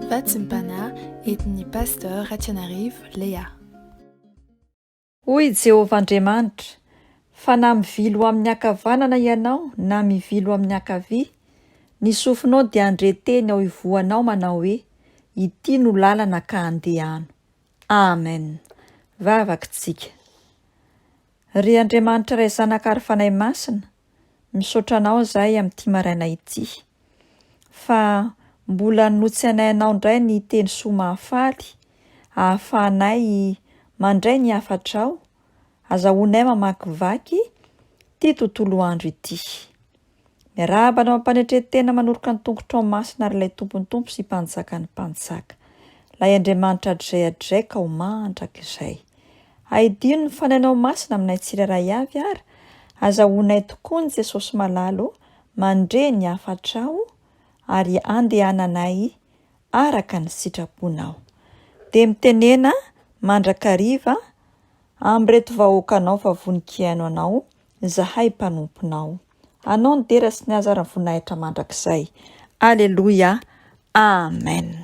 Vatsympana etin'ny pasteur Ratsianarivo Léa. Hoy Jehovah Andriamanitra, fa na mivilo amin'ny ankavanana ianao na mivilo amin'ny ankavia, ny sofinao dia andreteny ao ivoanao manao hoe, ity no lalana ka andehano. Amen. Vavakintsika. Ry Andriamanitra ray zanaka ary fanahy masina, misaotra anao izahay amin'ity maraina ity. Fa mbola notsy anaynao indray ny teny soa mahafaly, ahafahanay mandray ny hafatrao, azahoanay mamakivaky ty tontolo andro ity. Miarahaba mampanetretena manoroka ny tongotrao masina ary ilay tompony tompo sy mpanjaka ny mpanjaka. Lay Andriamanitra adraika ho mandrakizay. Aidino ny fanainao masina aminay tsirairay avy ary, azahoanay tokoa ny Jesosy malalo mandre ny hafatrao ary andehananay araka ny sitraponao. De mitenena mandrakariva amreto vahoakanao fa voninkaino anao, zahay mpanomponao. Anao ny dera sy ny azara voninahitra mandrakizay. Aleluia. Amen.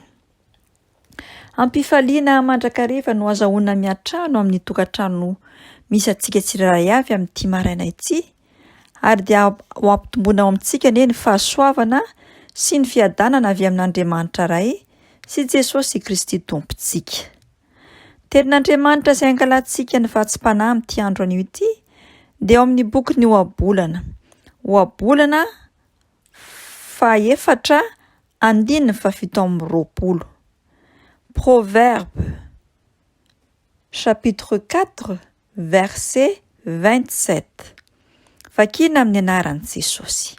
Ampifaliana mandrakariva no azahoana miatrano amin'ny tokantrano misy antsika tsirairay avy amin'ity maraina ity, ary dia ho ampitomboina ao amintsika ny fahasoavana sy ny fiadanana avy amin'Andriamanitra ray sy Jesosy Kristy Tompontsika. Tenin'Andriamanitra izay angalantsika ny vatsim-panahy amin'ity andro anio ity, dia ao amin'ny boky ny Ohabolana. Ohabolana 4:17. Proverbe chapitre 4 verset 27. Vakina amin'ny anaran'i Jesosy.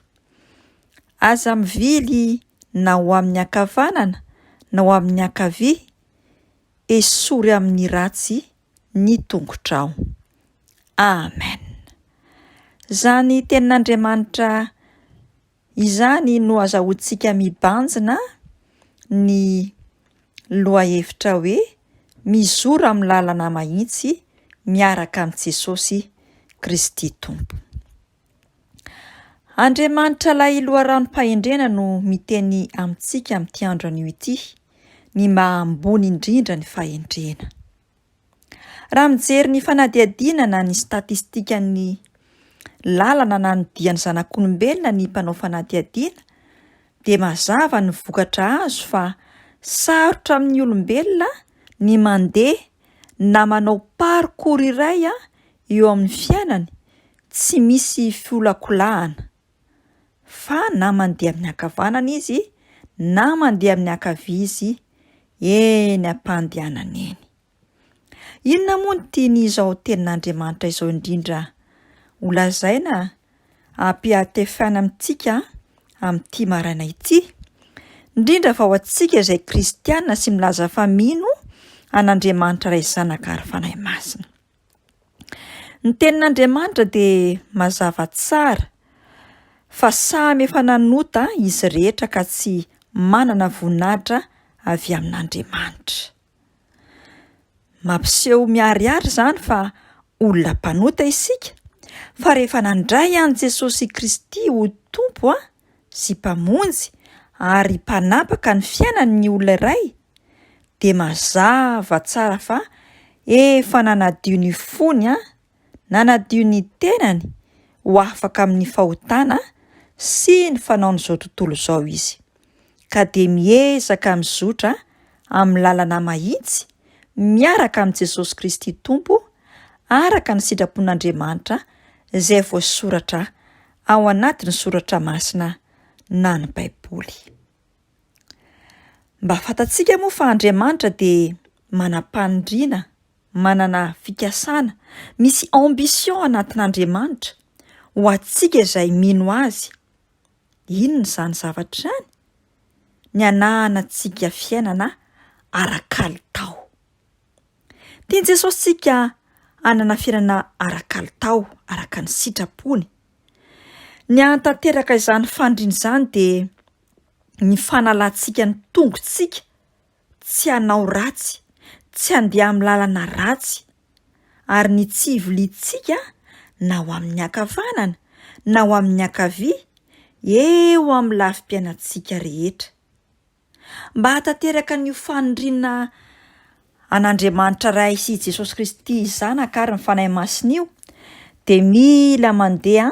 Aza mivily na ho amin'ny ankavanana na ho amin'ny ankavia, esory amin'ny ratsy ny tongotrao. Amen. Zany tenin'Andriamanitra izany no azahoantsika mibanjina ny lohahevitra hoe mizora amin'ny lalana mahitsy miaraka amin'i Jesosy Kristy Tompo. Andriamanitra lay loharanom-pahendrena no miteny amintsika amin'ity andro anio ity, ny mahambony indrindra ny fahendrena. Raha mijery ny fanadihadinana ny statistikan'ny lalana na ny dian'ny zanak'olombelona ny mpanao fanadihadiana, dia mazava ny vokatra azo fa sarotra amin'ny olombelona ny mandeha na manao parcours iray eo amin'ny fiainany tsy misy fiolakolahana, fa na mandeha amin'ny ankavanana izy na mandeha amin'ny ankavia izy, eny am-pandehanana eny. Inona moa ny tian'izao tenin'Andriamanitra izao indrindra holazaina ampihatefana amintsika amin'ity maraina ity, indrindra fa ho antsika izay kristiana sy milaza fa mino an'Andriamanitra ray zanaka ary fanahy masina. Ny tenin'Andriamanitra dia mazava tsara fa samy efa nanota izy rehetra ka tsy manana voninahitra avy amin'Andriamanitra. Mampiseho miharihary izany fa olona mpanota isika, fa rehefa nandray an'i Jesosy Kristy ho tompo sy mpamonjy ary mpanapaka ny fiainan'ny olona iray, dia mazava tsara fa efa nanadio ny fony nanadio ny tenany ho afaka amin'ny fahotana sy ny fanaon'izao tontolo izao izy, ka dia miezaka mizotra amin'ny lalana mahitsy miaraka amin'i Jesosy Kristy Tompo araka ny sitrapon'Andriamanitra izay voasoratra ao anatin'ny soratra masina na ny Baiboly. Mba fantatsika moa fa Andriamanitra dia manam-panindriana, manana fikasana, misy ambition anatin'Andriamanitra ho antsika izay mino azy. Inona izany zavatra izany? Ny anahanantsika fiainana ara-kalitao. Tian'i Jesosy tsika hanana fiainana ara-kalitao, araka ny sitrapony. Ny hantanteraka izany fandriana izany dia ny fanalantsika ny tongotsika tsy hanao ratsy, tsy handeha amin'ny lalana ratsy, ary ny tsy hivolitsika na ho amin'ny ankavanana na ho amin'ny ankavia eo amin'ny lafim-piainantsika rehetra. mba hatanteraka ny fanindrinana an'Andriamanitra ray sy Jesosy Kristy zanaka ary ny fanahy masina io, dia mila mandeha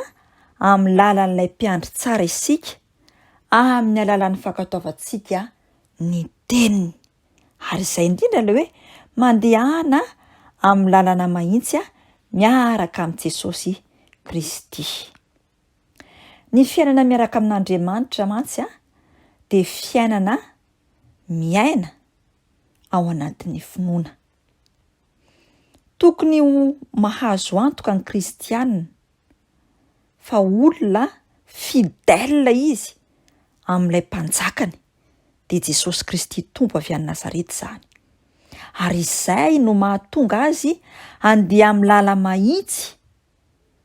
amin'ny lalan'ilay mpiandry tsara isika, amin'ny alalan'ny fankatoavantsika ny teniny. Ary izay indrindra ilay hoe mandehana amin'ny lalana mahitsy miaraka amin'ny Jesosy Kristy. Ny fiainana miaraka amin'Andriamanitra mantsy dia fiainana miaina ao anatin'ny finoana. Tokony ho mahazo antoka ny kristianina fa olona fidèle izy amin'ilay mpanjakany, dia Jesosy Kristy tompo avy any Nazareta izany. Ary izay no mahatonga azy andeha amin'ny lala mahitsy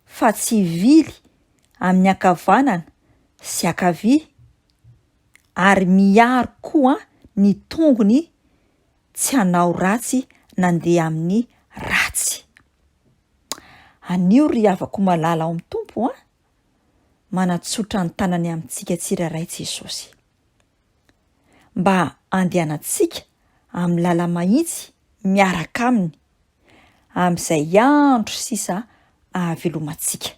fa tsy hivily amin'ny ankavanana sy ankavia, ary miaro koa ny tongony tsy hanao ratsy nandeha amin'ny ratsy. Anio ry havako malala ao amin'ny tompo manatsotra ny tanany amintsika tsirairay Jesosy, mba andehanantsika amin'ny lala mahitsy miaraka aminy, amin'izay andro sisa ahavelomantsika.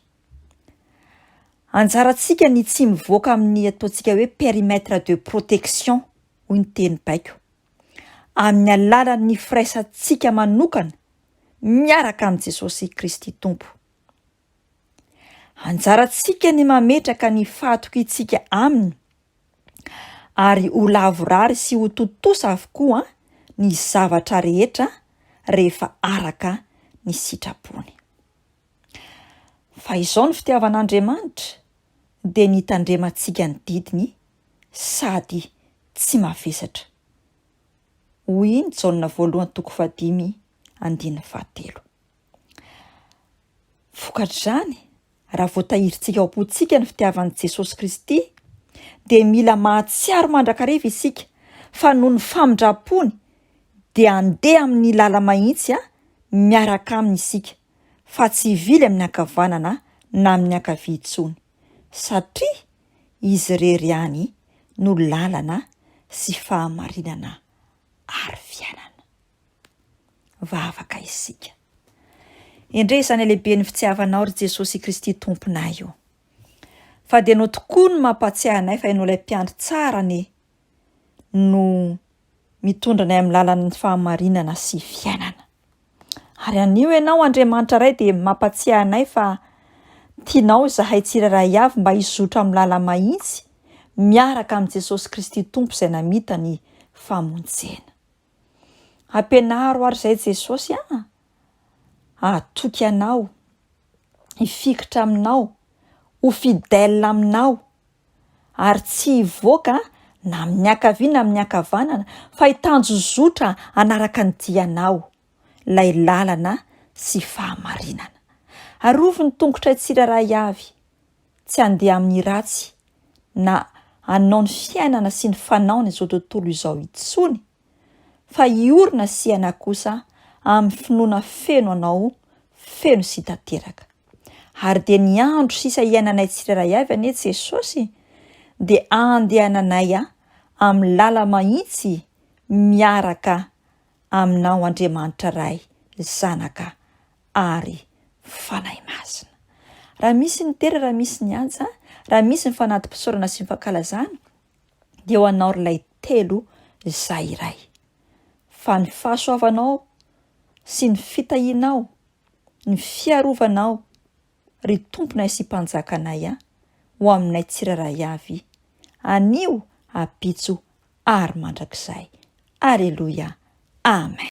Anjarantsika ny tsy mivoaka amin'ny ataontsika hoe périmètre de protection, hoy ny teny baiko, amin'ny alalan'ny firaisantsika manokana miaraka amin'ny Jesosy Kristy tompo. Anjarantsika ny mametraka ny fahatokitsika aminy, ary ho lavorary sy ho totosa avokoa ny zavatra rehetra rehefa araka ny sitrapony. Fa izao ny fitiavan'Andriamanitra dia ny tandremantsika ny didiny sady tsy mavesatra. Hoy ny Jaona 1:5-7. Vokatr'izany, raha voatahirintsika ao am-pontsika ny fitiavan'i Jesosy Kristy, dia mila mahatsiaro mandrakariva isika fa noho ny famindrapony dia andeha amin'ny lala mahitsy miaraka aminy isika, fa tsy hivily amin'ny ankavanana na amin'ny ankavia intsony, satria izy irery ihany no lalana sy fahamarinana ary fiainana. Vavaka isika. Endresany lehibe ny fitiavanao ry Jesosy Kristy tomponay io. Fa dia no tokoa ny mampatsiahy anay fa ianao ilay mpiandry tsara no mitondra anay amin'ny lalan'ny fahamarinana sy fiainana. Ary anio ianao Andriamanitra ray dia mampatsiahy anay fa tianao zahay tsirairay avy mba hizotra amin'ny lala mahitsy miaraka amin'ny Jesosy Kristy tompo izay namita ny famonjena. Ampianaro ary izay Jesosy hatoky anao, hifikitra aminao, ho fidèle aminao, ary tsy hivoaka na amin'ny ankavia na amin'ny ankavanana fa hitanjozotra anaraka ny dianao, lay lalana sy fahamarinana. Arovy ny tongotra tsirairay avy, tsy handeha amin'ny ratsy na hanao ny fiainana sy ny fanaony izao tontolo izao intsony, fa hiorina sy hiaina kosa amin'ny finoana feno anao, feno sy tanteraka. Ary dia ny andro sisa hiainanay tsirairay avy anie Jesosy, dia andehananay amin'ny lala mahitsy miaraka aminao Andriamanitra ray, zanaka ary fanahy masina. Raha misy ny tera, raha misy ny anja, raha misy ny fanadim-pisaorana sy ny fankalazana, dia ho anao ilay telo izay iray. Fa ny fahasoavanao sy ny fitahianao, ny fiarovanao ry tomponay sy mpanjakanay ho aminay tsirairay avy, anio ampitso ary mandrakizay. Aleluia. Amen.